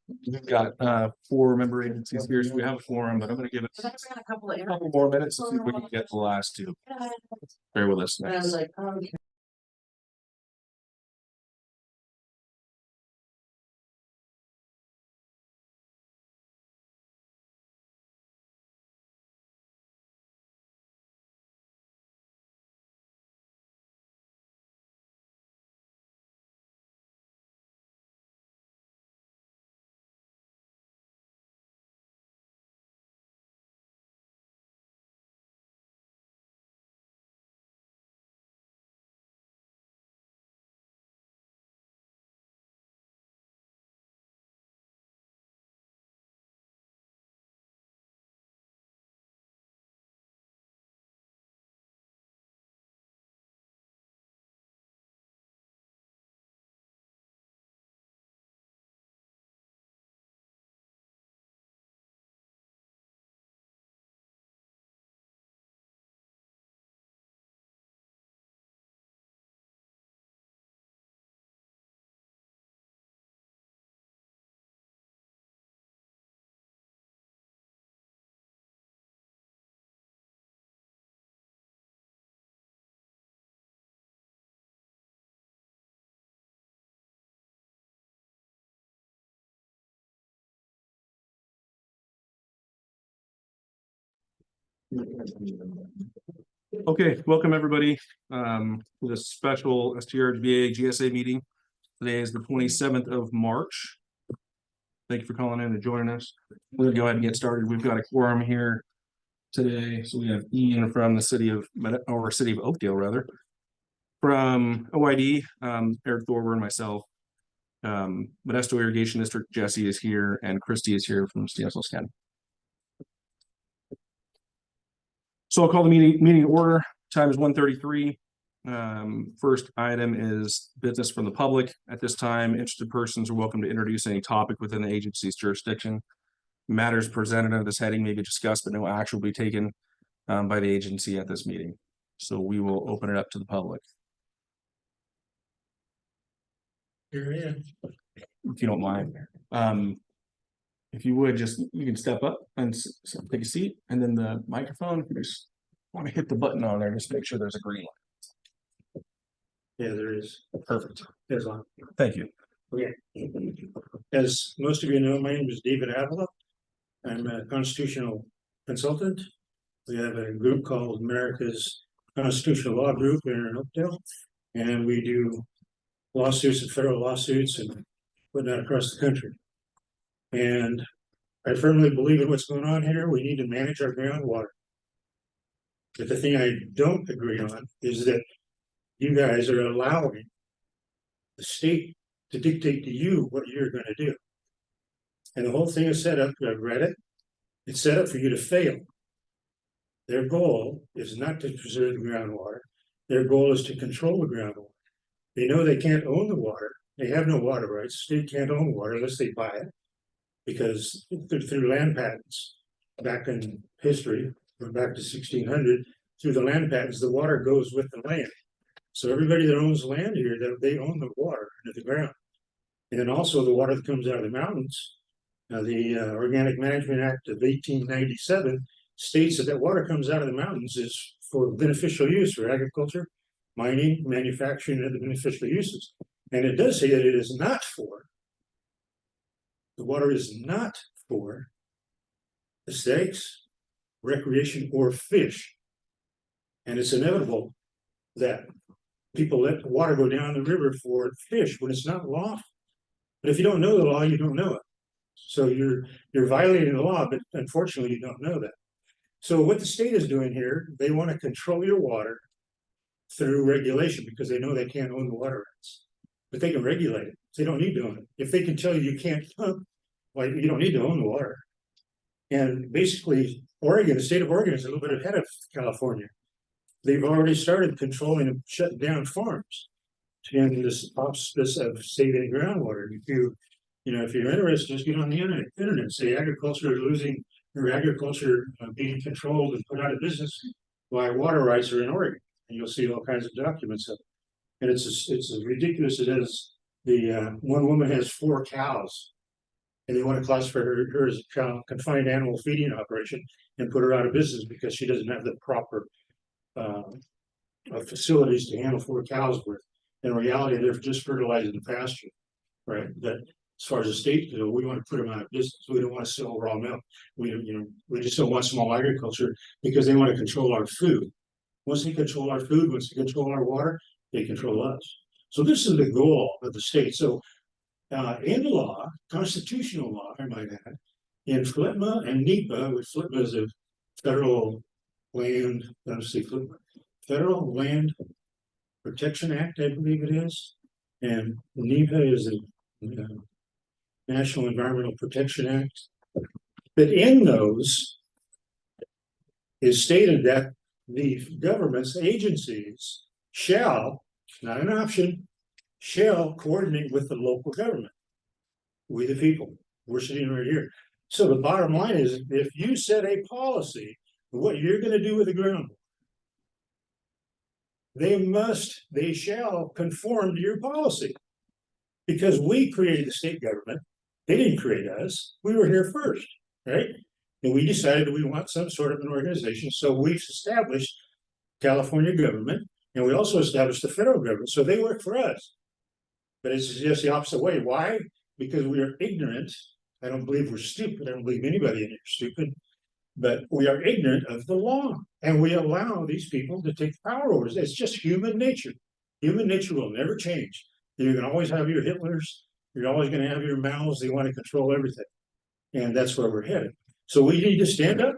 We've got 4 member agencies here, so we have a forum, but I'm going to give it a couple more minutes to see if we can get the last 2. Bear with us. I was like, oh, okay. Okay, welcome everybody to this special STRGBA GSA meeting. Today is the 27th of March. Thank you for calling in and joining us. We're gonna go ahead and get started. We've got a quorum here today. So we have Ian from the city of Oakdale, rather. From OID, Eric Thorburn, myself. Modesto Irrigation District, Jesse is here, and Christy is here from Stanislaus County. So I'll call the meeting to order. Time is 1:33. First item is business from the public. At this time, interested persons are welcome to introduce any topic within the agency's jurisdiction. Matters presented under this heading may be discussed, but no action will be taken by the agency at this meeting. So we will open it up to the public. Here I am. If you don't mind. If you would, you can step up and take a seat, and then the microphone, if you just want to hit the button on there, just make sure there's a green light. Yeah, there is. Perfect. There's one. Thank you. Okay. As most of you know, my name is David Avila. I'm a constitutional consultant. We have a group called America's Constitutional Law Group here in Oakdale, and we do lawsuits and federal lawsuits and whatnot across the country. And I firmly believe in what's going on here. We need to manage our groundwater. But the thing I don't agree on is that you guys are allowing the state to dictate to you what you're going to do. And the whole thing is set up, I've read it, it's set up for you to fail. Their goal is not to preserve the groundwater. Their goal is to control the groundwater. They know they can't own the water. They have no water rights. The state can't own water unless they buy it. Because through land patents, back in history, back to 1600, through the land patents, the water goes with the land. So everybody that owns land here, they own the water under the ground. And then also the water that comes out of the mountains. The Organic Management Act of 1897 states that water comes out of the mountains is for beneficial use for agriculture, mining, manufacturing, and other beneficial uses. And it does say that it is not for. The water is not for aesthetics, recreation, or fish. And it's inevitable that people let the water go down the river for fish when it's not lawful. But if you don't know the law, you don't know it. So you're violating the law, but unfortunately you don't know that. So what the state is doing here, they want to control your water through regulation because they know they can't own the water rights. But they can regulate it. They don't need to own it. If they can tell you you can't pump, well, you don't need to own the water. And basically, Oregon, the state of Oregon is a little bit ahead of California. They've already started controlling and shutting down farms in this auspice of saving groundwater. If you're interested, just get on the internet, say agriculture is losing, or agriculture being controlled and put out of business by water rights are in Oregon, and you'll see all kinds of documents of it. And it's as ridiculous as the one woman has 4 cows, and they want to classify her as a child confined animal feeding operation and put her out of business because she doesn't have the proper facilities to handle 4 cows worth. In reality, they're just fertilizing the pasture, right? That as far as the state goes, we want to put them out of business. We don't want to sell raw milk. We just don't want small agriculture because they want to control our food. Once they control our food, once they control our water, they control us. So this is the goal of the state. So in law, constitutional law, I might add, in FLTMA and NEPA, which FLTMA is a federal land, let's see, FLTMA, Federal Land Protection Act, I believe it is, and NEPA is the National Environmental Protection Act. But in those is stated that the government's agencies shall, not an option, shall coordinate with the local government. We the people, we're sitting right here. So the bottom line is, if you set a policy of what you're going to do with the ground, they shall conform to your policy. Because we created the state government. They didn't create us. We were here first, right? And we decided we want some sort of an organization. So we've established California government, and we also established the federal government. So they work for us. But it's just the opposite way. Why? Because we are ignorant. I don't believe we're stupid. I don't believe anybody in here is stupid. But we are ignorant of the law. And we allow these people to take power over us. It's just human nature. Human nature will never change. You're going to always have your Hitlers. You're always going to have your Maos. They want to control everything. And that's where we're headed. So we need to stand up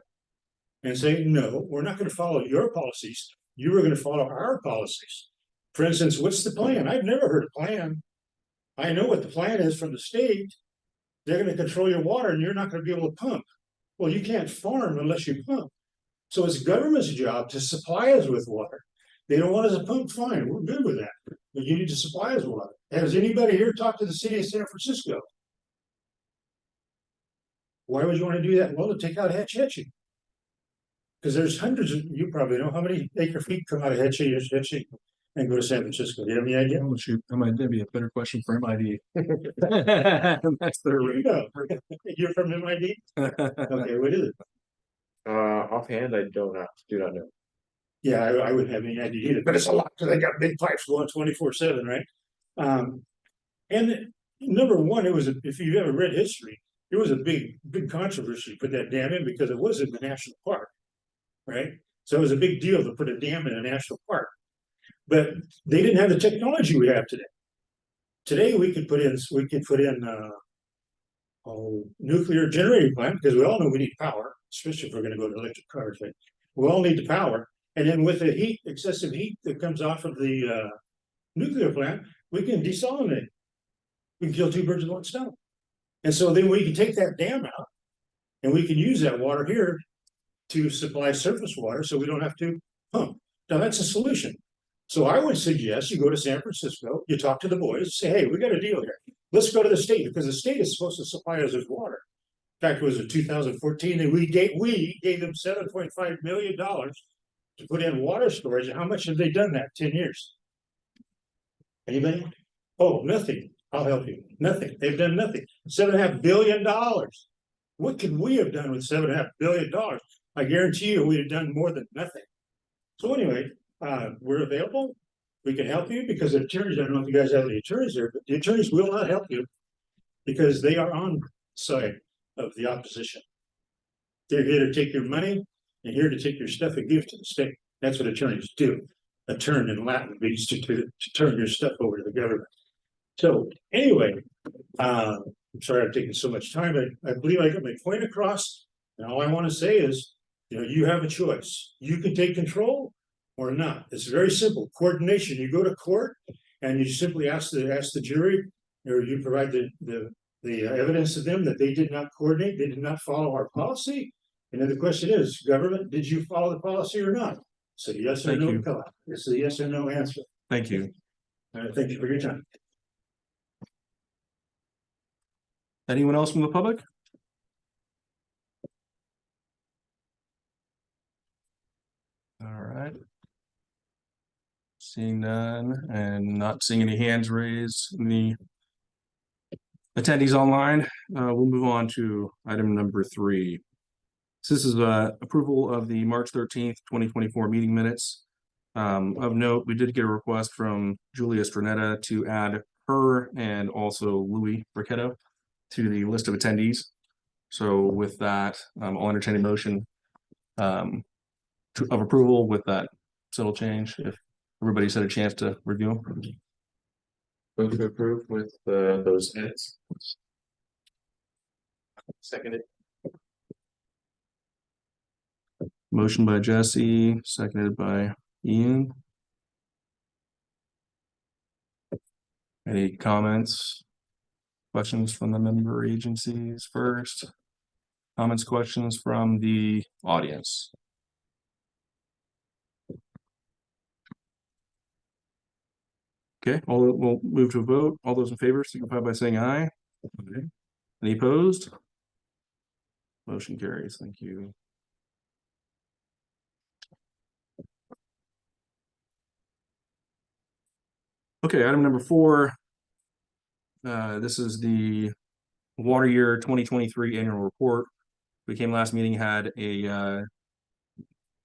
and say, no, we're not going to follow your policies. You are going to follow our policies. For instance, what's the plan? I've never heard a plan. I know what the plan is from the state. They're going to control your water and you're not going to be able to pump. Well, you can't farm unless you pump. So it's government's job to supply us with water. They don't want us to pump, fine, we're good with that. But you need to supply us water. Has anybody here talked to the city of San Francisco? Why would you want to do that? Well, to take out Hetch Hetchy. Because there's hundreds of, you probably know how many acre feet come out of Hetchy and go to San Francisco. Do you have any idea? Oh, shoot, that might be a better question for MID. That's their You know. You're from MID? Okay, what is it? Offhand, I do not know. Yeah, I wouldn't have any idea either, but it's a lot because they got big pipes going 24/7, right? And number one, if you've ever read history, it was a big controversy to put that dam in because it was in the national park, right? So it was a big deal to put a dam in a national park, but they didn't have the technology we have today. Today we could put in nuclear generating plant because we all know we need power, especially if we're going to go to electric cars. Right? We all need the power. And then with the heat, excessive heat that comes off of the nuclear plant, we can desalinate. We can kill 2 birds with 1 stone. And so then we can take that dam out and we can use that water here to supply surface water so we don't have to pump. Now that's a solution. So I would suggest you go to San Francisco, you talk to the boys, say, hey, we got a deal here. Let's go to the state because the state is supposed to supply us with water. In fact, it was in 2014 and we gave them $7.5 million to put in water storage. And how much have they done that? 10 years. Anybody? Oh, nothing. I'll help you. Nothing. They've done nothing. $7.5 billion. What could we have done with $7.5 billion? I guarantee you we'd have done more than nothing. So anyway, we're available. We can help you because the attorneys, I don't know if you guys have any attorneys there, but the attorneys will not help you because they are on the side of the opposition. They're here to take your money and here to take your stuff and give to the state. That's what attorneys do. A turn in Latin means to turn your stuff over to the government. So anyway, I'm sorry I've taken so much time. I believe I got my point across. And all I want to say is, you have a choice. You can take control or not. It's very simple. Coordination. You go to court and you simply ask the jury, or you provide the evidence to them that they did not coordinate, they did not follow our policy. And then the question is, government, did you follow the policy or not? So yes or no. It's a yes or no answer. Thank you. Thank you for your time. Anyone else from the public? All right. Seeing none and not seeing any hands raised in the attendees online, we'll move on to item number 3. So this is approval of the March 13th, 2024 meeting minutes. Of note, we did get a request from Julia Stranetta to add her and also Louis Ricchetto to the list of attendees. So with that, I'll entertain a motion of approval with that subtle change, if everybody's had a chance to review them. Move to approve with those edits. Seconded. Motion by Jesse, seconded by Ian. Any comments? Questions from the member agencies first? Comments, questions from the audience? Okay, we'll move to a vote. All those in favor signify by saying aye. Okay. Any opposed? Motion carries. Thank you. Okay, item number 4. This is the water year 2023 annual report. We came last meeting, had a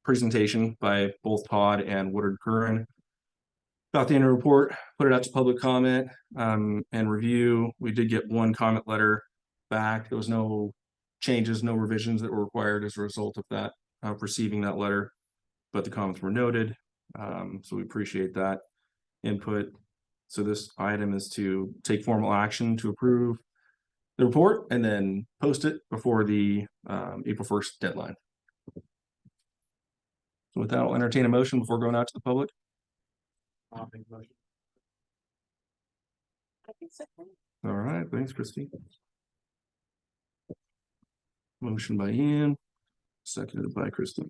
presentation by both Todd and Woodard Curran about the annual report, put it out to public comment and review. We did get one comment letter back. There was no changes, no revisions that were required as a result of that, receiving that letter, but the comments were noted. So we appreciate that input. So this item is to take formal action to approve the report and then post it before the April 1st deadline. So with that, I'll entertain a motion before going out to the public. I'll make a motion. All right, thanks, Christy. Motion by Ian, seconded by Christy.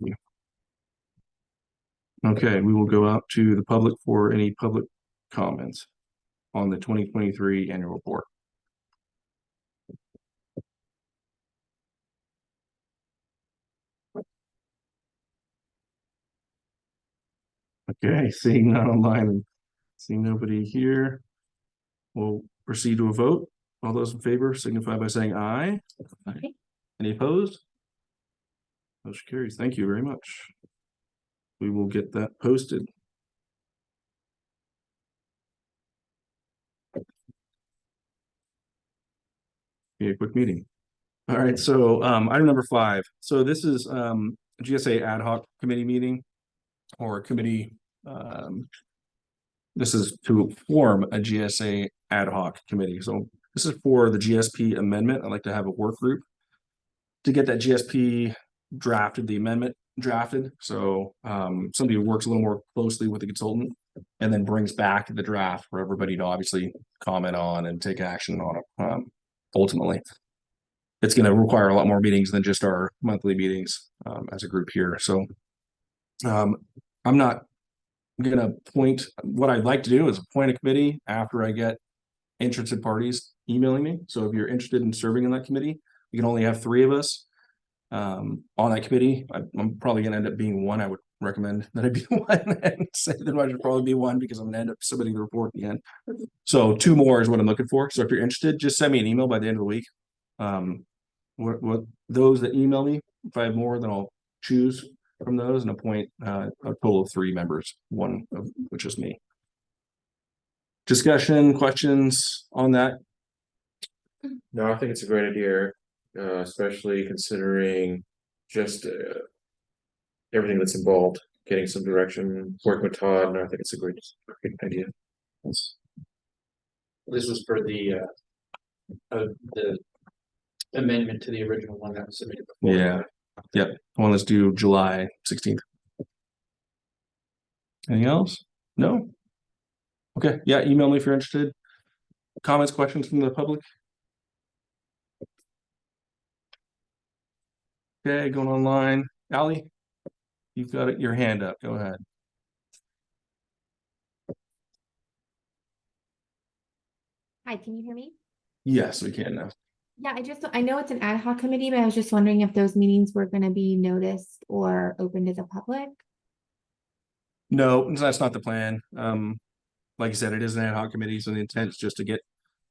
Okay, we will go out to the public for any public comments on the 2023 annual report. Okay, seeing none online and seeing nobody here, we'll proceed to a vote. All those in favor signify by saying aye. Okay. Any opposed? Motion carries. Thank you very much. We will get that posted. Be a quick meeting. All right, so item number 5. So this is GSA ad hoc committee meeting or committee. This is to form a GSA ad hoc committee. So this is for the GSP amendment. I'd like to have a work group to get that GSP drafted, the amendment drafted. So somebody who works a little more closely with the consultant and then brings back the draft for everybody to obviously comment on and take action on it. Ultimately, it's going to require a lot more meetings than just our monthly meetings as a group here. So I'm not going to appoint. What I'd like to do is appoint a committee after I get interested parties emailing me. So if you're interested in serving in that committee, we can only have 3 of us on that committee. I'm probably going to end up being one. I would recommend that I be one and say that I should probably be one because I'm going to end up submitting the report at the end. So 2 more is what I'm looking for. So if you're interested, just send me an email by the end of the week. What those that email me, if I have more, then I'll choose from those and appoint a total of 3 members, one of which is me. Discussion, questions on that? No, I think it's a great idea, especially considering just everything that's involved, getting some direction, working with Todd, and I think it's a great idea. This was for the amendment to the original one that was submitted before. Yeah. Yep. One that's due July 16th. Anything else? No? Okay. Yeah. Email me if you're interested. Comments, questions from the public? Okay. Going online. Allie, you've got your hand up. Go ahead. Hi, can you hear me? Yes, we can now. Yeah, I know it's an ad hoc committee, but I was just wondering if those meetings were going to be noticed or open to the public. No, that's not the plan. Like I said, it is an ad hoc committee, so the intent is just to get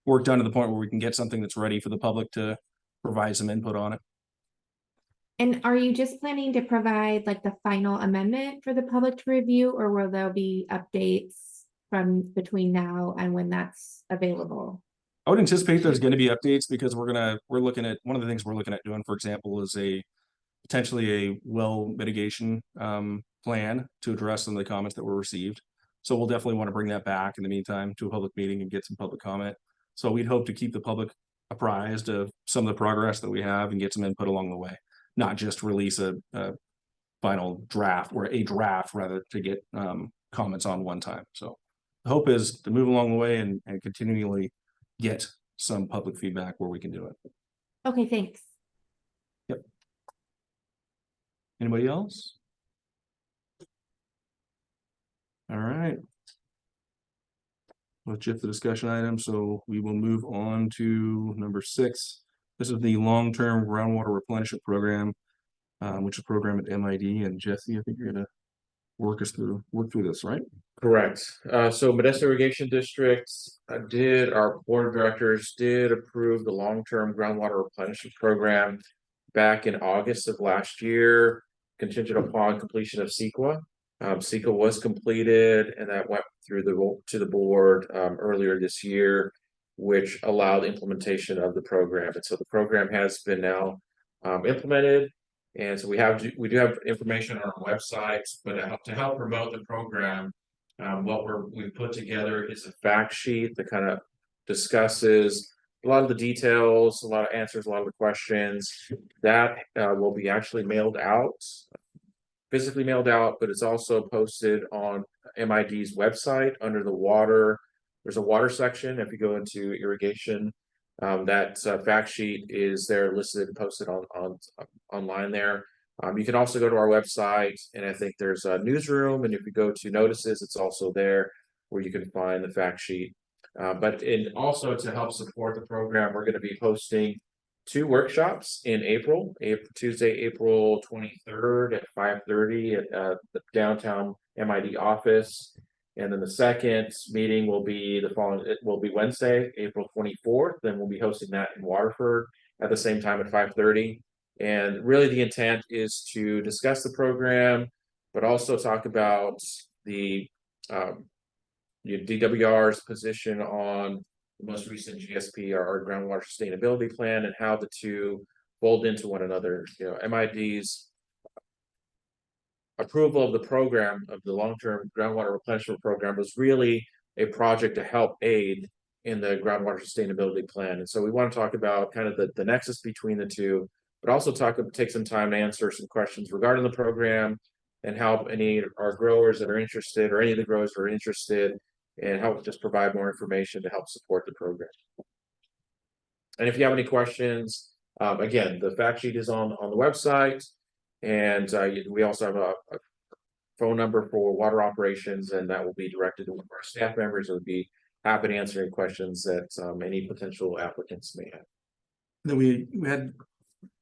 work done to the point where we can get something that's ready for the public to provide some input on it. And are you just planning to provide like the final amendment for the public to review, or will there be updates from between now and when that's available? I would anticipate there's going to be updates because we're looking at, one of the things we're looking at doing, for example, is potentially a well mitigation plan to address some of the comments that were received. So we'll definitely want to bring that back in the meantime to a public meeting and get some public comment. So we'd hope to keep the public apprised of some of the progress that we have and get some input along the way, not just release a final draft or a draft rather to get comments on one time. So the hope is to move along the way and continually get some public feedback where we can do it. Okay, thanks. Anybody else? All right. Let's shift the discussion item. So we will move on to number 6. This is the long-term groundwater replenishment program, which is a program at MID. And Jesse, I think you're gonna work through this, right? Correct. So Modesto Irrigation District our board of directors did approve the long-term groundwater replenishment program back in August of last year, contingent upon completion of CEQA. CEQA was completed and that went through to the board earlier this year, which allowed implementation of the program. And so the program has been now implemented. And so we do have information on our website, but to help promote the program, what we've put together is a fact sheet that kind of discusses a lot of the details, a lot of answers, a lot of the questions that will be actually physically mailed out, but it's also posted on MID's website under the water. There's a water section. If you go into irrigation, that fact sheet is there listed and posted online there. You can also go to our website, and I think there's a newsroom, and if you go to notices, it's also there where you can find the fact sheet. But also to help support the program, we're going to be hosting 2 workshops in April, Tuesday, April 23rd at 5:30 at the downtown MID office. And then the second meeting will be Wednesday, April 24th. Then we'll be hosting that in Waterford at the same time at 5:30. And really the intent is to discuss the program, but also talk about the DWR's position on the most recent GSP, our groundwater sustainability plan, and how the two fold into one another. MID's approval of the program, of the long-term groundwater replenishment program, was really a project to help aid in the groundwater sustainability plan. And so we want to talk about kind of the nexus between the two, but also take some time to answer some questions regarding the program and help any of our growers that are interested, or any of the growers that are interested, and help just provide more information to help support the program. And if you have any questions, again, the fact sheet is on the website, and we also have a phone number for water operations, and that will be directed to one of our staff members who would be happy to answer any questions that any potential applicants may have. Then we had,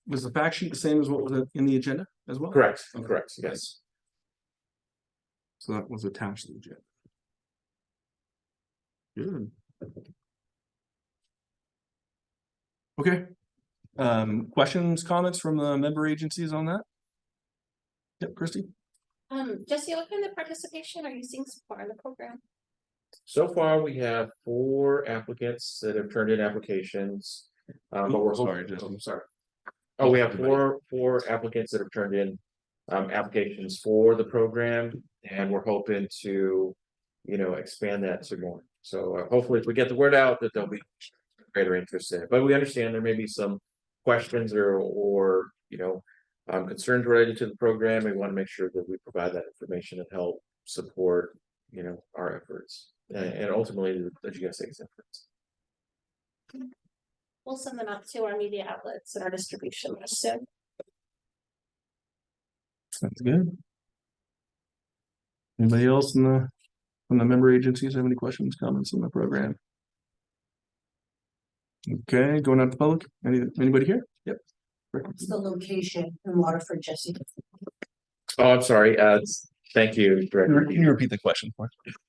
was the fact sheet the same as what was in the agenda as well? Correct. Okay. Correct. Yes. So that was attached to the agenda. Good. Okay. Questions, comments from the member agencies on that? Yep, Christy. Jesse, what kind of participation are you seeing so far in the program? So far, we have 4 applicants that have turned in applications. But we're sorry, hoping. Justin. Oh, sorry. Oh, we have four applicants that have turned in applications for the program, and we're hoping to, expand that to more. So hopefully, if we get the word out, that there'll be greater interest in it. But we understand there may be some questions or concerns related to the program. We want to make sure that we provide that information and help support, our efforts and ultimately the GSA's efforts. We'll send them out to our media outlets and our distribution list soon. Sounds good. Anybody else from the member agencies have any questions, comments on the program? Okay, going out to the public. Anybody here? Yep. What's the location in Waterford, Jesse? Oh, I'm sorry. Thank you, Director. Can you repeat the question?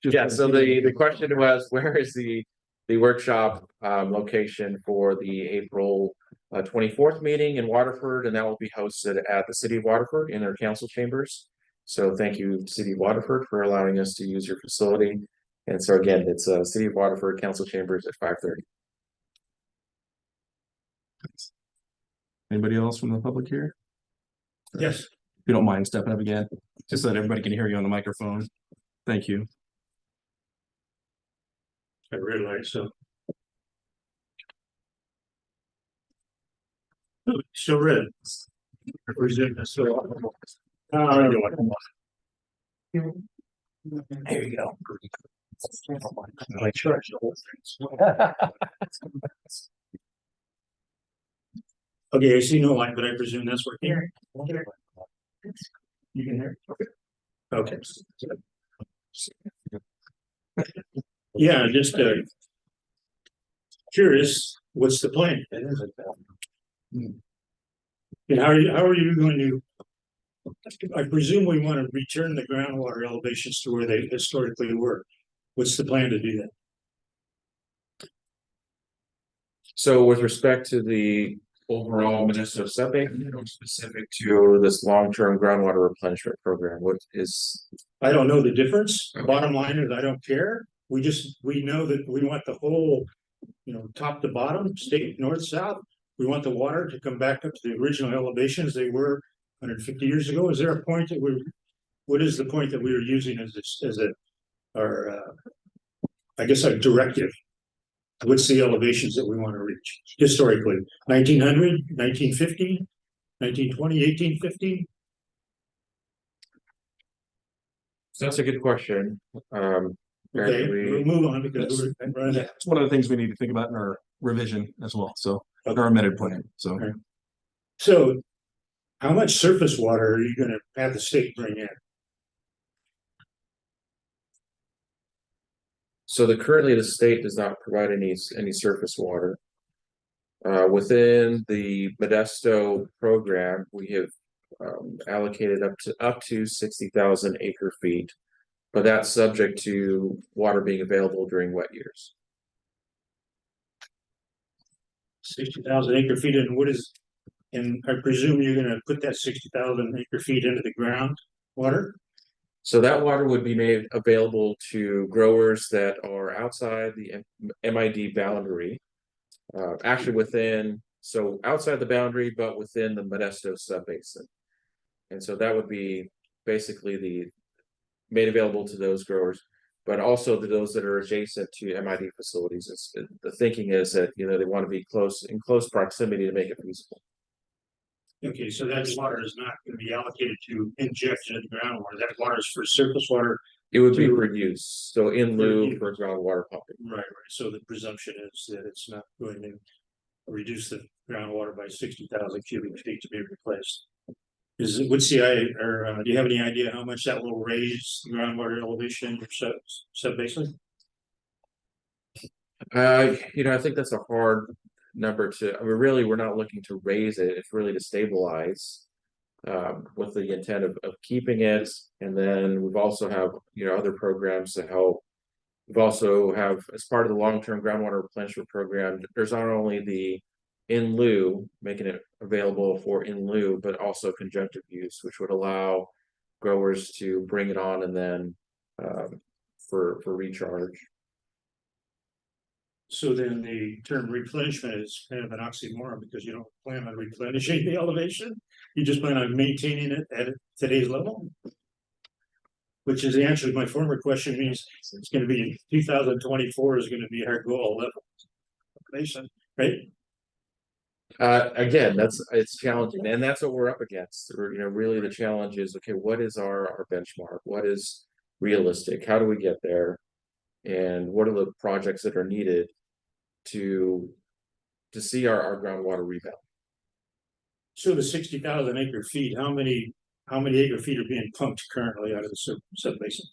Yeah, so the question was, where is the the workshop location for the April 24th meeting in Waterford, and that will be hosted at the City of Waterford in their council chambers. So thank you, City of Waterford, for allowing us to use your facility. And so again, it's City of Waterford Council Chambers at 5:30. Anybody else from the public here? Yes. If you don't mind stepping up again, just so that everybody can hear you on the microphone. Thank you. I realize so. Oh, still red. I presume that's so. There you go. Okay, I see no light, but I presume that's working. You can hear? Okay. Yeah, just curious, what's the plan? And how are you going to? I presume we want to return the groundwater elevations to where they historically were. What's the plan to do that? So with respect to the overall Modesto subbasin, or specific to this long-term groundwater replenishment program, what is? I don't know the difference. Bottom line is I don't care. We know that we want the whole, top to bottom, state, north, south. We want the water to come back up to the original elevations they were 150 years ago. Is there a point that what is the point that we were using I guess our directive? What's the elevations that we want to reach historically? 1900, 1950, 1920, 1850? So that's a good question. Okay, we'll move on because we're Yeah, it's one of the things we need to think about in our revision as well. So our amended plan. So Okay. So how much surface water are you going to have the state bring in? So currently the state does not provide any surface water. Within the Modesto program, we have allocated up to 60,000 acre feet, but that's subject to water being available during wet years. 60,000 acre feet, and I presume you're going to put that 60,000 acre feet into the ground water? So that water would be made available to growers that are outside the MID boundary, actually outside the boundary, but within the Modesto subbasin. And so that would be basically made available to those growers, but also to those that are adjacent to MID facilities. The thinking is that, they want to be in close proximity to make it feasible. Okay, so that water is not going to be allocated to injection into the groundwater. That water is for surface water. It would be for use, so in lieu for groundwater pumping. Right. So the presumption is that it's not going to reduce the groundwater by 60,000 cubic feet to be replaced. Do you have any idea how much that will raise the groundwater elevation or subbasin? I think that's a hard number we're not looking to raise it. It's really to stabilize, with the intent of keeping it. And then we've also have, other programs to help. We've also have, as part of the long-term groundwater replenishment program, there's not only the in lieu, making it available for in lieu, but also conjunctive use, which would allow growers to bring it on and then for recharge. So then the term replenishment is kind of an oxymoron because you don't plan on replenishing the elevation. You just plan on maintaining it at today's level. Which is the answer to my former question, means it's going to be 2024 is going to be our goal level. Right? Again, it's challenging, and that's what we're up against. Really the challenge is, okay, what is our benchmark? What is realistic? How do we get there? And what are the projects that are needed to see our groundwater rebound? So the 60,000 acre feet, how many acre feet are being pumped currently out of the subbasin?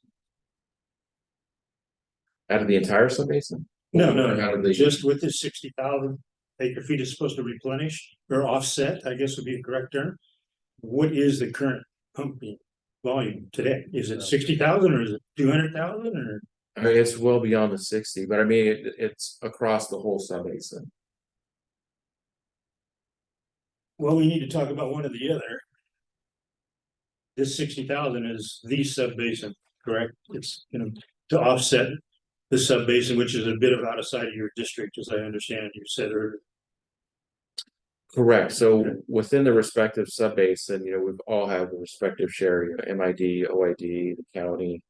Out of the entire subbasin? No, just with the 60,000 acre feet is supposed to replenish or offset, I guess would be the correct term. What is the current pumping volume today? Is it 60,000 or is it 200,000 or? I mean, it's well beyond the 60, but I mean, it's across the whole sub-basin. Well, we need to talk about one or the other. This 60,000 is the sub-basin, correct? It's, to offset the sub-basin, which is a bit of outside of your district, as I understand you said earlier. Correct. So within the respective sub-basin, we've all had the respective share, MID, OID, the county,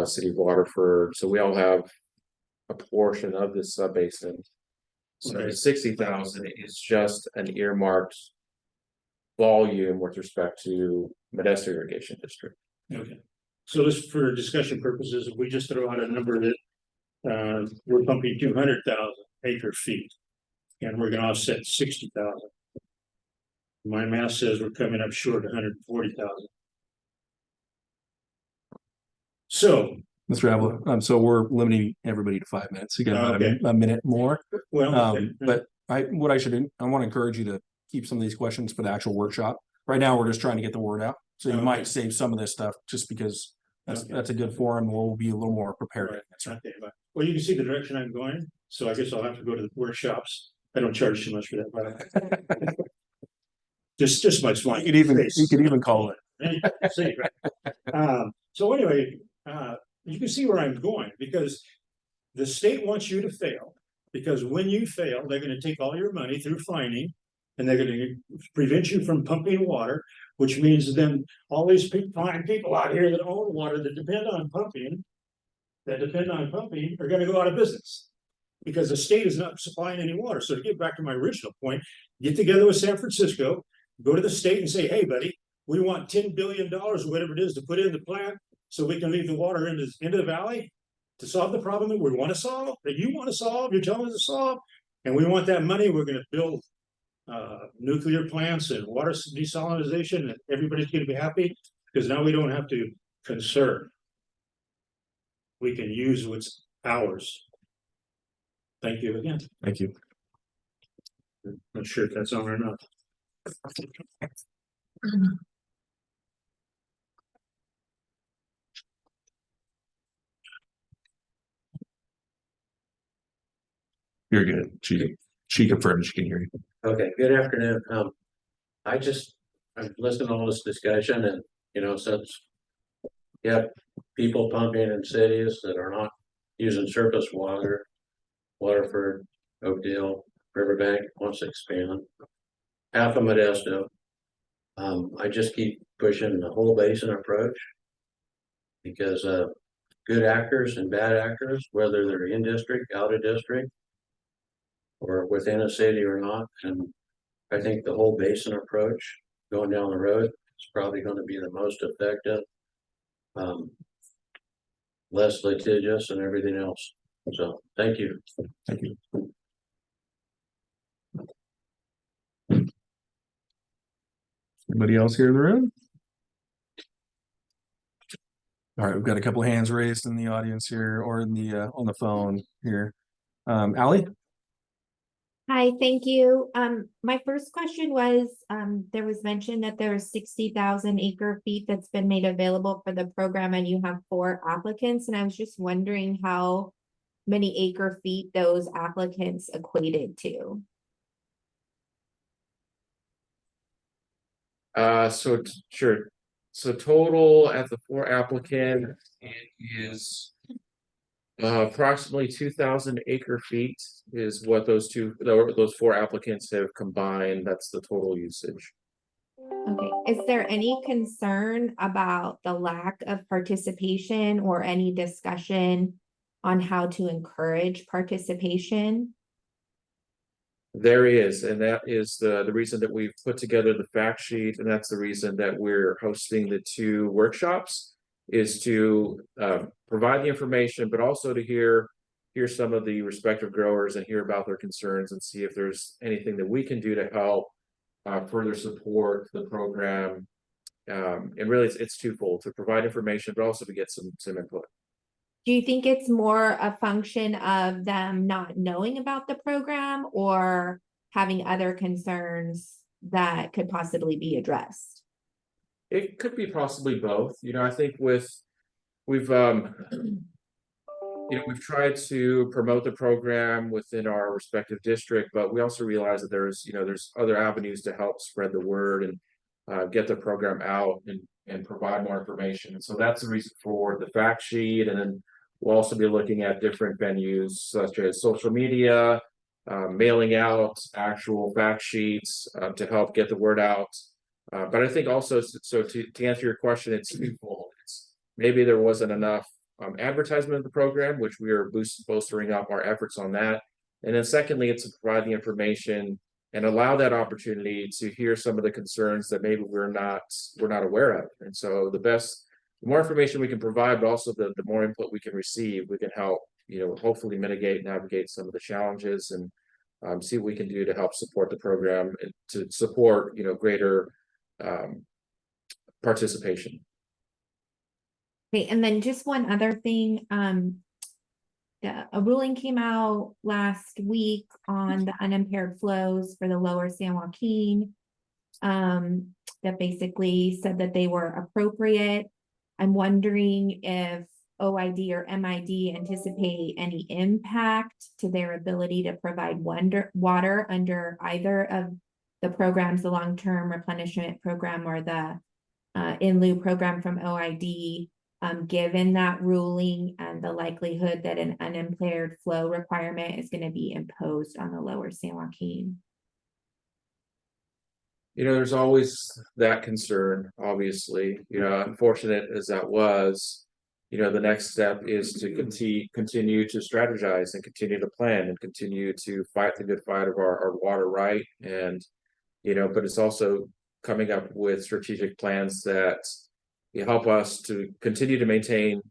city of Waterford. So we all have a portion of this sub-basin. So Okay. the 60,000 is just an earmarked volume with respect to Modesto Irrigation District. Okay. So this, for discussion purposes, if we just throw out a number that we're pumping 200,000 acre feet and we're gonna offset 60,000. My math says we're coming up short 140,000. So, Mr. Avila, so we're limiting everybody to 5 minutes. You got about Okay. a minute more. well, But I want to encourage you to keep some of these questions for the actual workshop. Right now, we're just trying to get the word out. So you Okay. might save some of this stuff just because that's a good forum. We'll be a little more prepared. Right. Okay, but, well, you can see the direction I'm going, so I guess I'll have to go to the workshops. I don't charge too much for that, but just my smile. You could even call it. See, right? So anyway, you can see where I'm going, because the state wants you to fail, because when you fail, they're gonna take all your money through fining, and they're gonna prevent you from pumping water, which means then all these fine people out here that own water that depend on pumping, are gonna go out of business. Because the state is not supplying any water. So to get back to my original point, get together with San Francisco, go to the state and say, hey, buddy, we want $10 billion or whatever it is to put in the plant so we can leave the water into the valley to solve the problem that we want to solve, that you want to solve, you're telling us to solve. And we want that money. We're going to build nuclear plants and water desalinization, and everybody's going to be happy because now we don't have to conserve. We can use what's ours. Thank you again. Thank you. Not sure if that's on or not. You're good. She confirmed she can hear you. Okay, good afternoon. I've listened to all this discussion and, since you have people pumping in cities that are not using surface water, Waterford, Oakdale, Riverbank wants to expand. Half of Modesto. I just keep pushing the whole basin approach because good actors and bad actors, whether they're in district, out of district, or within a city or not, and I think the whole basin approach going down the road is probably going to be the most effective, less litigious and everything else. So thank you. Thank you. Anybody else here in the room? All right, we've got a couple of hands raised in the audience here or in the on the phone here. Allie? Hi, thank you. My first question was, there was mention that there's 60,000 acre feet that's been made available for the program and you have 4 applicants. And I was just wondering how many acre feet those applicants equated to. Sure. So total at the 4 applicants is approximately 2,000 acre feet is what those 4 applicants have combined. That's the total usage. Okay, is there any concern about the lack of participation or any discussion on how to encourage participation? There is, and that is the reason that we've put together the fact sheet, and that's the reason that we're hosting the 2 workshops, is to provide the information, but also to hear some of the respective growers and hear about their concerns and see if there's anything that we can do to help further support the program. And really, it's twofold: to provide information, but also to get some input. Do you think it's more a function of them not knowing about the program or having other concerns that could possibly be addressed? It could be possibly both. I think we've we've tried to promote the program within our respective district, but we also realize that there's other avenues to help spread the word and get the program out and provide more information. And so that's the reason for the fact sheet. And then we'll also be looking at different venues such as social media, mailing out actual fact sheets to help get the word out. But I think also, so to answer your question, it's twofold. Maybe there wasn't enough advertisement of the program, which we are bolstering up our efforts on that. And then secondly, it's to provide the information and allow that opportunity to hear some of the concerns that maybe we're not aware of. And so the more information we can provide, but also the more input we can receive, we can help, hopefully navigate some of the challenges and see what we can do to help support the program and to support, greater participation. Okay, and then just one other thing, a ruling came out last week on the unimpaired flows for the lower San Joaquin. That basically said that they were appropriate. I'm wondering if OID or MID anticipate any impact to their ability to provide water under either of the programs, the long-term replenishment program or the in lieu program from OID. Given that ruling and the likelihood that an unimpaired flow requirement is going to be imposed on the lower San Joaquin. There's always that concern, obviously, unfortunate as that was, the next step is to continue to strategize and continue to plan and continue to fight the good fight of our water right. And, but it's also coming up with strategic plans that help us to continue to maintain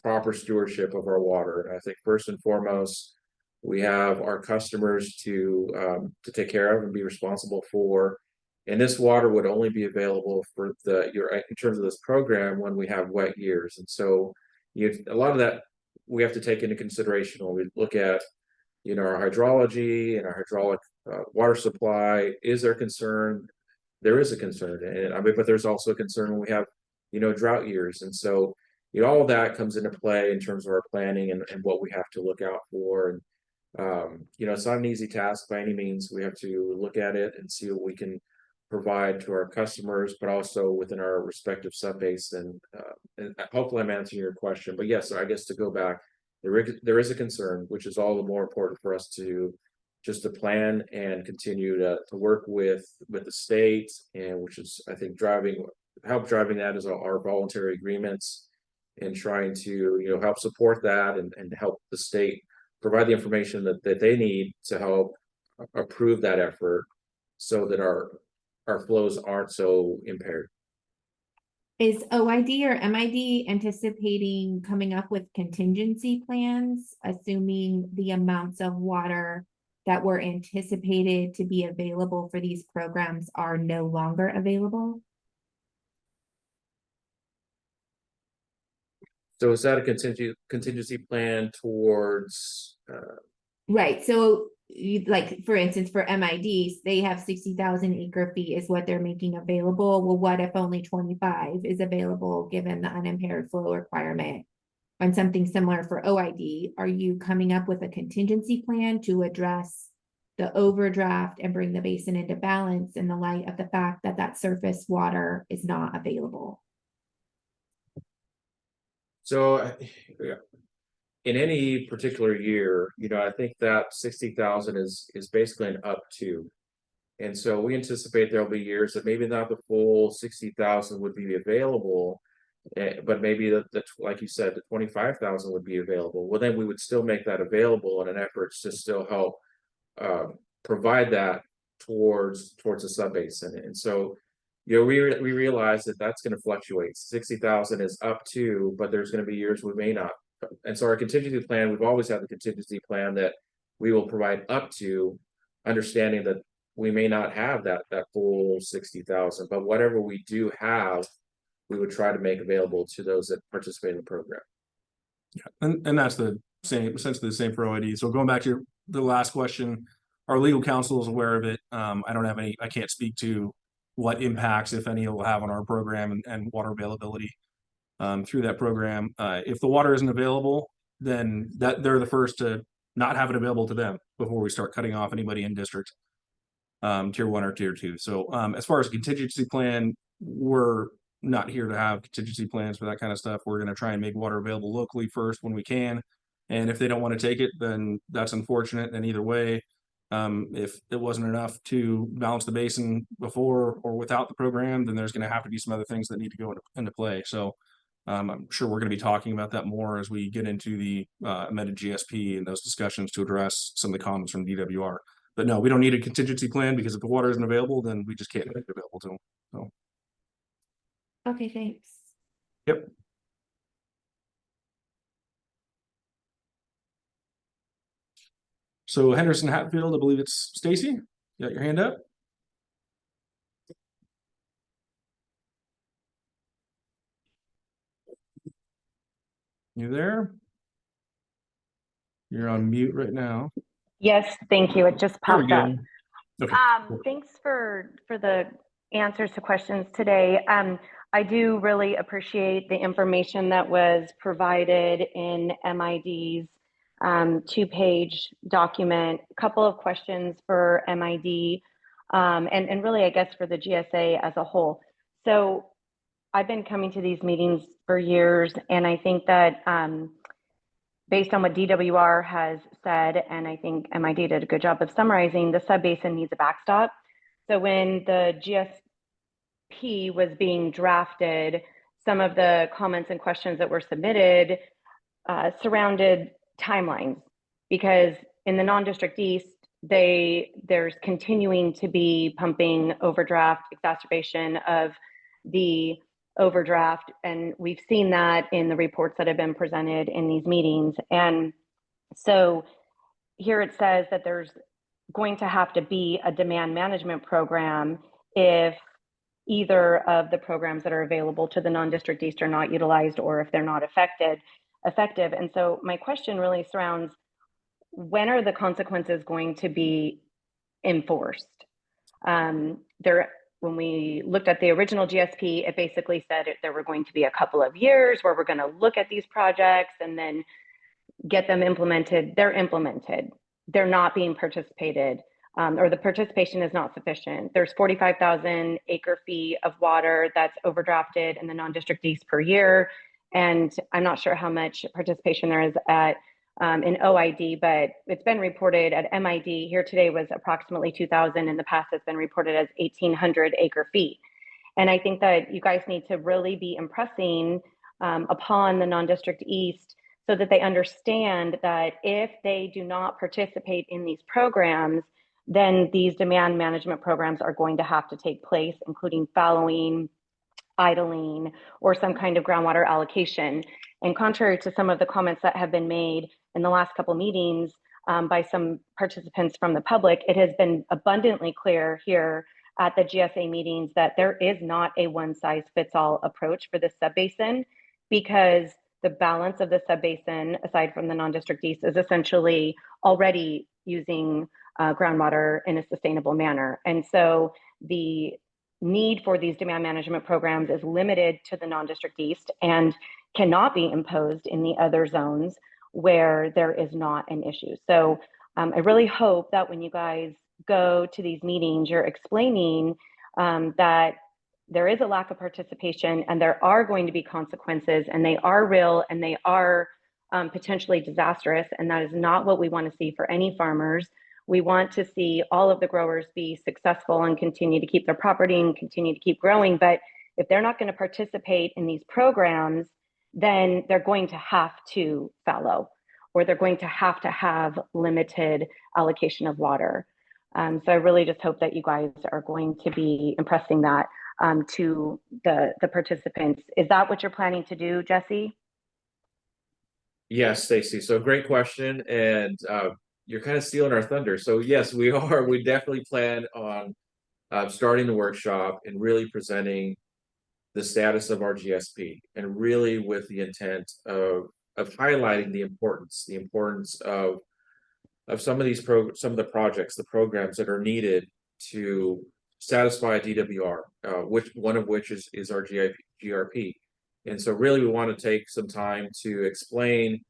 proper stewardship of our water. And I think first and foremost, we have our customers to take care of and be responsible for. And this water would only be available for in terms of this program when we have wet years. And so a lot of that we have to take into consideration when we look at our hydrology and our hydraulic water supply. Is there concern? There is a concern, and but there's also a concern when we have drought years. And so, all of that comes into play in terms of our planning and what we have to look out for. And, it's not an easy task by any means. We have to look at it and see what we can provide to our customers, but also within our respective subbase. And hopefully I'm answering your question, but yes, I guess to go back, there is a concern, which is all the more important for us to plan and continue to work with the state, and which is, I think, help driving that is our voluntary agreements, and trying to help support that and help the state provide the information that they need to help approve that effort so that our flows aren't so impaired. Is OID or MID anticipating coming up with contingency plans, assuming the amounts of water that were anticipated to be available for these programs are no longer available? So is that a contingency plan towards? Right. So like, for instance, for MIDs, they have 60,000 acre feet is what they're making available. Well, what if only 25 is available given the unimpaired flow requirement? On something similar for OID, are you coming up with a contingency plan to address the overdraft and bring the basin into balance in the light of the fact that that surface water is not available? So in any particular year, I think that 60,000 is basically an up to. And so we anticipate there'll be years that maybe not the full 60,000 would be available, but maybe like you said, the 25,000 would be available. Well, then we would still make that available in an effort to still help provide that towards the subbasin. And so, we realize that that's going to fluctuate. 60,000 is up to, but there's going to be years we may not. And so our contingency plan, we've always had the contingency plan that we will provide up to, understanding that we may not have that full 60,000, but whatever we do have, we would try to make available to those that participate in the program. Yeah, and that's the same, essentially the same for OID. So going back to the last question, our legal counsel is aware of it. I can't speak to what impacts, if any, it will have on our program and water availability through that program. If the water isn't available, then that they're the first to not have it available to them before we start cutting off anybody in district. Tier 1 or tier 2. So as far as a contingency plan, we're not here to have contingency plans for that kind of stuff. We're going to try and make water available locally first when we can. And if they don't want to take it, then that's unfortunate. And either way, if it wasn't enough to balance the basin before or without the program, then there's going to have to be some other things that need to go into play. So I'm sure we're going to be talking about that more as we get into the amended GSP and those discussions to address some of the comments from DWR. But no, we don't need a contingency plan, because if the water isn't available, then we just can't make it available to them. So, Okay, thanks. yep. So Henderson Hatfield, I believe it's Stacy. You got your hand up? You there? You're on mute right now. Yes, thank you. It just There we popped up. go. Okay. Thanks for the answers to questions today. I do really appreciate the information that was provided in MID's 2-page document. A couple of questions for MID and really, I guess, for the GSA as a whole. So I've been coming to these meetings for years, and I think that based on what DWR has said, and I think MID did a good job of summarizing, the subbasin needs a backstop. So when the GSP was being drafted, some of the comments and questions that were submitted surrounded timelines, because in the non-district east, there's continuing to be pumping overdraft, exacerbation of the overdraft, and we've seen that in the reports that have been presented in these meetings. And so here it says that there's going to have to be a demand management program if either of the programs that are available to the non-district east are not utilized, or if they're not effective. And so my question really surrounds, when are the consequences going to be enforced? When we looked at the original GSP, it basically said there were going to be a couple of years where we're going to look at these projects and then get them implemented. They're implemented. They're not being participated, or the participation is not sufficient. There's 45,000 acre feet of water that's overdrafted in the non-district east per year. And I'm not sure how much participation there is at in OID, but it's been reported at MID here today was approximately 2,000. In the past, it's been reported as 1,800 acre feet. And I think that you guys need to really be impressing upon the non-district east, so that they understand that if they do not participate in these programs, then these demand management programs are going to have to take place, including fallowing, idling, or some kind of groundwater allocation. And contrary to some of the comments that have been made in the last couple meetings by some participants from the public, it has been abundantly clear here at the GSA meetings that there is not a one-size-fits-all approach for this subbasin, because the balance of the subbasin, aside from the non-district east, is essentially already using groundwater in a sustainable manner. And so the need for these demand management programs is limited to the non-district east and cannot be imposed in the other zones where there is not an issue. So I really hope that when you guys go to these meetings, you're explaining that there is a lack of participation and there are going to be consequences, and they are real, and they are potentially disastrous. And that is not what we want to see for any farmers. We want to see all of the growers be successful and continue to keep their property and continue to keep growing. But if they're not going to participate in these programs, then they're going to have to fallow, or they're going to have limited allocation of water. So I really just hope that you guys are going to be impressing that to the participants. Is that what you're planning to do, Jesse? Yes, Stacy. So great question, and you're kind of stealing our thunder. So yes, we are. We definitely plan on starting the workshop and really presenting the status of our GSP, and really with the intent of highlighting the importance of some of these some of the projects, the programs that are needed to satisfy DWR, one of which is our GRP. And so really we want to take some time to explain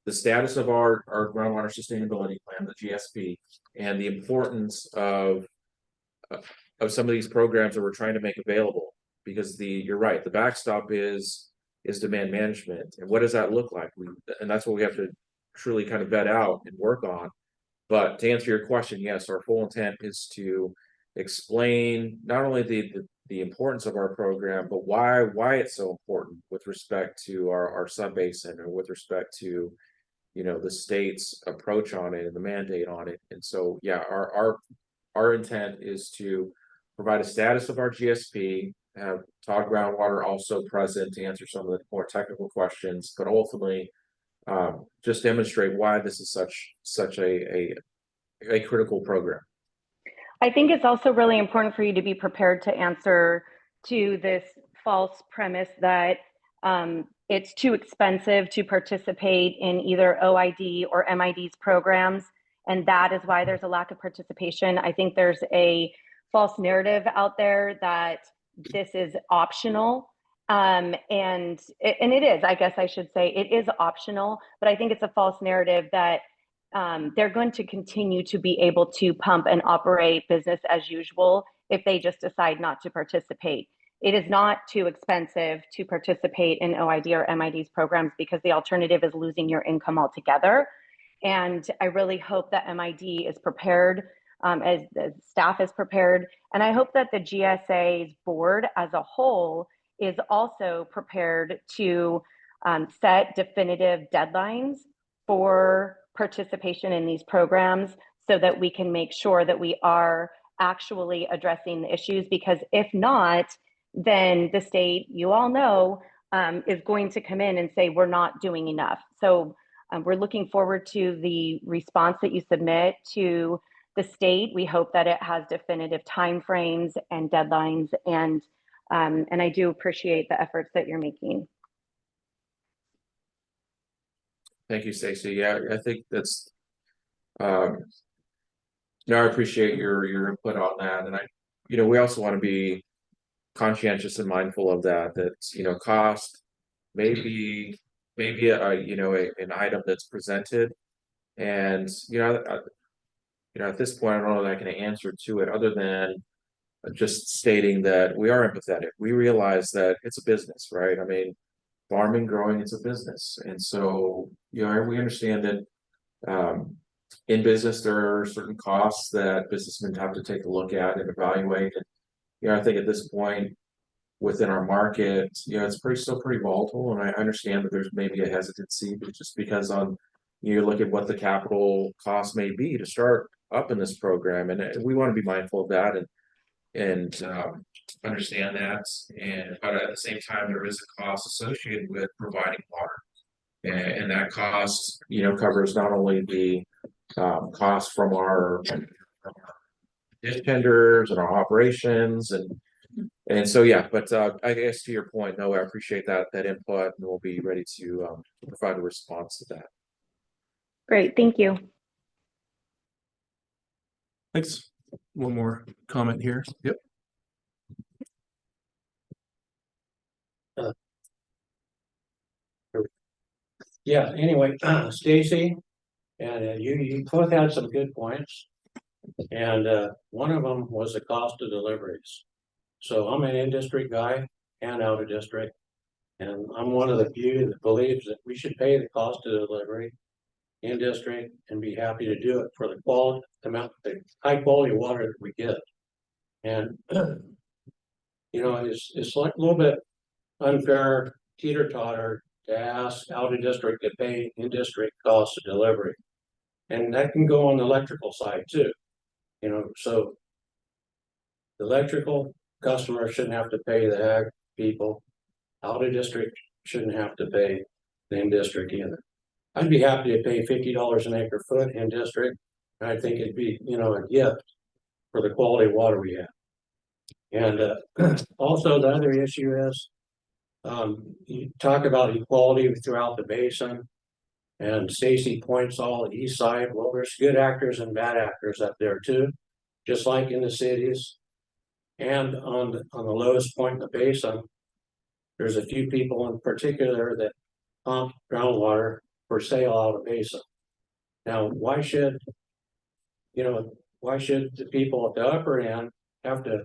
the status of our groundwater sustainability plan, the GSP, and the importance of some of these programs that we're trying to make available. Because you're right, the backstop is demand management, and what does that look like? And that's what we have to truly kind of vet out and work on. But to answer your question, yes, our full intent is to explain not only the importance of our program, but why it's so important with respect to our sub-basin, or with respect to, you know, the state's approach on it and the mandate on it. And so, yeah, our intent is to provide a status of our GSP, have Todd Groundwater also present to answer some of the more technical questions, but ultimately just demonstrate why this is such a critical program. I think it's also really important for you to be prepared to answer to this false premise that it's too expensive to participate in either OID or MID's programs, and that is why there's a lack of participation. I think there's a false narrative out there that this is optional, and it is. I guess I should say it is optional, but I think it's a false narrative that they're going to continue to be able to pump and operate business as usual if they just decide not to participate. It is not too expensive to participate in OID or MID's programs, because the alternative is losing your income altogether. And I really hope that MID is prepared, as the staff is prepared. And I hope that the GSA's board as a whole is also prepared to set definitive deadlines for participation in these programs, so that we can make sure that we are actually addressing the issues. Because if not, then the state, you all know, is going to come in and say we're not doing enough. So we're looking forward to the response that you submit to the state. We hope that it has definitive timeframes and deadlines, and I do appreciate the efforts that you're making. Thank you, Stacey. Yeah, I think that's I appreciate your input on that. And we also want to be conscientious and mindful of that, cost maybe an item that's presented. And at this point, I don't know that I can answer to it other than just stating that we are empathetic. We realize that it's a business, right? I mean, farming, growing, it's a business. And so, we understand that in business, there are certain costs that businessmen have to take a look at and evaluate. And, I think at this point within our market, it's still pretty volatile. And I understand that there's maybe a hesitancy, but just because you look at what the capital cost may be to start up in this program. And we want to be mindful of that and understand that. But at the same time, there is a cost associated with providing water, and that cost covers not only the cost from our dish tenders and our operations, and so but I guess to your point, no, I appreciate that input, and we'll be ready to provide a response to that. Great, thank you. Thanks. One more comment here. Yep. Yeah, anyway, Stacy, and you both had some good points. And one of them was the cost of deliveries. So I'm an in-district guy and out of district. And I'm one of the few that believes that we should pay the cost of delivery in district and be happy to do it for the the high quality water that we get. And it's like a little bit unfair teeter-totter to ask out of district to pay in district cost of delivery. And that can go on the electrical side too. So the electrical customer shouldn't have to pay the ag people. Out of district shouldn't have to pay the in district either. I'd be happy to pay $50 an acre foot in district. And I think it'd be, a gift for the quality of water we have. And also the other issue is, you talk about equality throughout the basin. And Stacy points all the east side. Well, there's good actors and bad actors up there too, just like in the cities. And on the lowest point in the basin, there's a few people in particular that pump groundwater for sale out of basin. Now, why should, why should the people at the upper end have to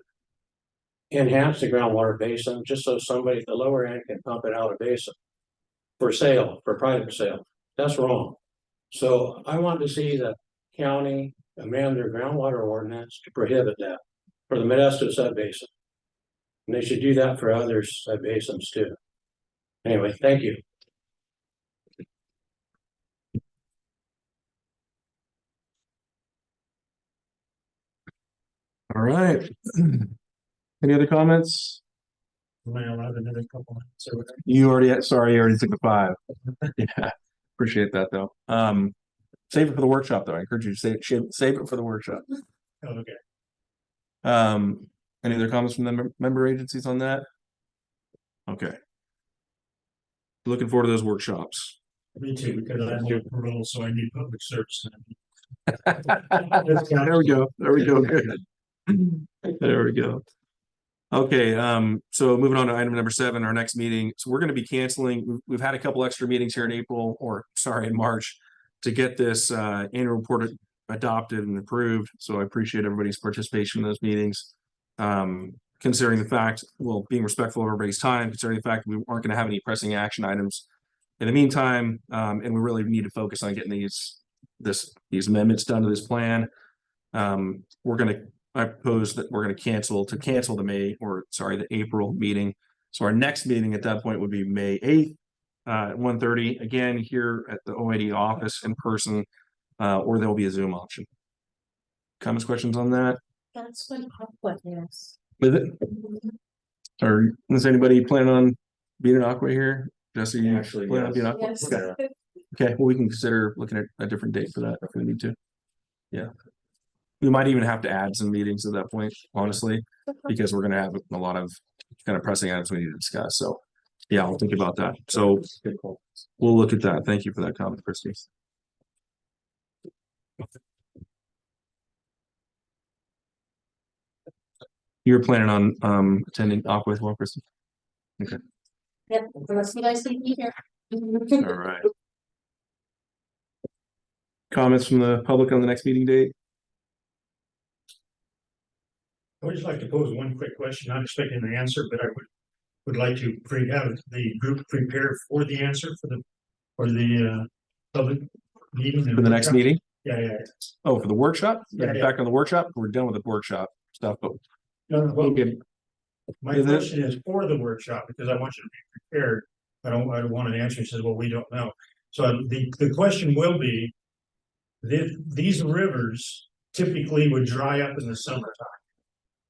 enhance the groundwater basin just so somebody at the lower end can pump it out of basin for sale, for private sale? That's wrong. So I want to see the county amend their groundwater ordinance to prohibit that for the Modesto sub-basin. And they should do that for other sub-basins too. Anyway, thank you. All right. Any other comments? Am I allowed another couple? So You already, sorry, you already took the 5. Yeah, appreciate that though. Save it for the workshop though. I encourage you to save it for the workshop. okay. Any other comments from the member agencies on that? Okay. Looking forward to those workshops. Me too, because I'm on parole, so I need public service. There we go. There we go. Good. There we go. Okay, so moving on to item number 7, our next meeting. So we're going to be canceling. We've had a couple extra meetings here in April, or sorry, in March, to get this annual report adopted and approved. So I appreciate everybody's participation in those meetings. Considering the fact, well, being respectful of everybody's time, considering the fact that we aren't going to have any pressing action items in the meantime, and we really need to focus on getting these amendments done to this plan. I propose that we're going to cancel the April meeting. So our next meeting at that point would be May 8th at 1:30, again here at the OID office in person, or there'll be a Zoom option. Comments, questions on that? That's what yes. With it? Or does anybody plan on being an Aqua here? Jesse, you Actually, plan on being yes. Aqua? Yes. Okay. Okay, well, we can consider looking at a different date for that if we need to. Yeah. We might even have to add some meetings at that point, honestly, because we're going to have a lot of kind of pressing items we need to discuss. So, yeah, I'll think about that. So we'll look at that. Thank you for that comment, Christy. You're planning on attending Aqua as well, Christy? Okay. Yep, unless you guys need me here. All right. Comments from the public on the next meeting date? I would just like to pose one quick question, not expecting an answer, but I would like to have the group prepare for the answer for the public meeting. For the next meeting? Yeah. Oh, for the workshop? Yeah. Back on the workshop? We're done with the workshop stuff, but No, well, okay. my question is for the workshop, because I want you to be prepared. I don't want an answer that says, well, we don't know. So the question will be, these rivers typically would dry up in the summertime.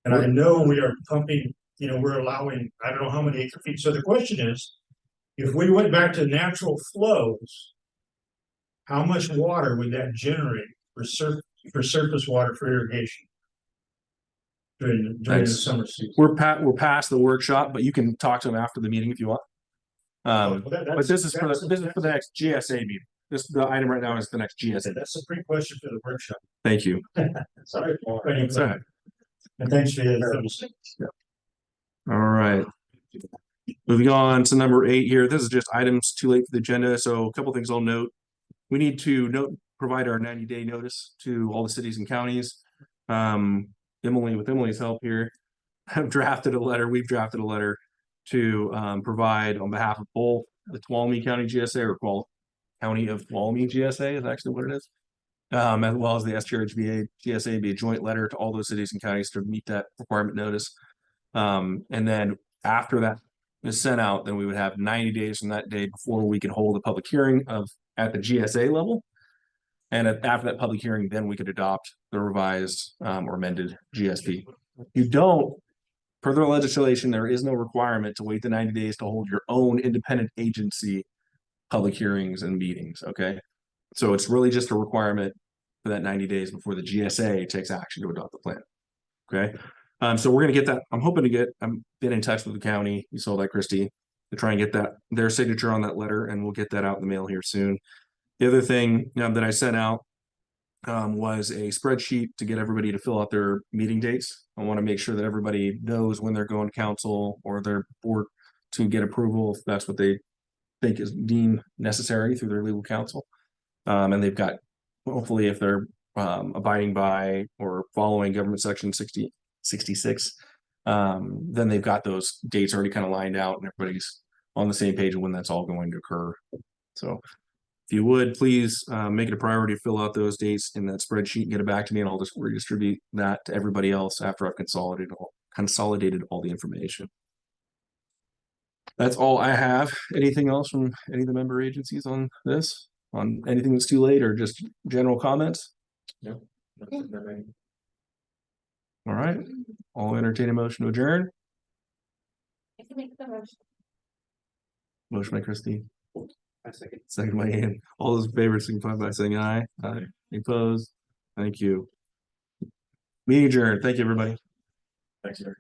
And I know we are pumping, we're allowing, I don't know how many acre feet. So the question is, if we went back to natural flows, how much water would that generate for surface water for irrigation during the summer season? We're past the workshop, but you can talk to them after the meeting if you want. But this is for the next GSA meeting. The item right now is the next GSA. That's a pre-question for the workshop. Thank you. Sorry. It's all right. And thanks for the All right. Moving on to number 8 here. This is just items too late for the agenda. So a couple things I'll note. We need to provide our 90-day notice to all the cities and counties. With Emily's help here, we've drafted a letter to provide on behalf of both the Tuolumne County GSA or County of Tuolumne GSA is actually what it is. As well as the STRGBA GSA, be a joint letter to all those cities and counties to meet that requirement notice. And then after that is sent out, then we would have 90 days from that day before we could hold a public hearing at the GSA level. And after that public hearing, then we could adopt the revised or amended GSP. You don't, per the legislation, there is no requirement to wait the 90 days to hold your own independent agency public hearings and meetings. Okay. So it's really just a requirement for that 90 days before the GSA takes action to adopt the plan. Okay. So we're going to get that. I'm been in touch with the county. You saw that, Christy, to try and get their signature on that letter, and we'll get that out in the mail here soon. The other thing that I sent out was a spreadsheet to get everybody to fill out their meeting dates. I want to make sure that everybody knows when they're going to council or their board to get approval if that's what they think is deemed necessary through their legal counsel. And they've got, hopefully, if they're abiding by or following government section 66, then they've got those dates already kind of lined out and everybody's on the same page of when that's all going to occur. So if you would, please make it a priority to fill out those dates in that spreadsheet and get it back to me, and I'll just redistribute that to everybody else after I've consolidated all the information. That's all I have. Anything else from any of the member agencies on this? On anything that's too late, or just general comments? No. Nothing that many. All right, I'll entertain a motion to adjourn. I can make the motion. Motion by Christie, I second. second by Ian. All those in favor signify by saying aye. Aye. Any opposed? Thank you. Meeting adjourned. Thank you, everybody. Thanks, Eric.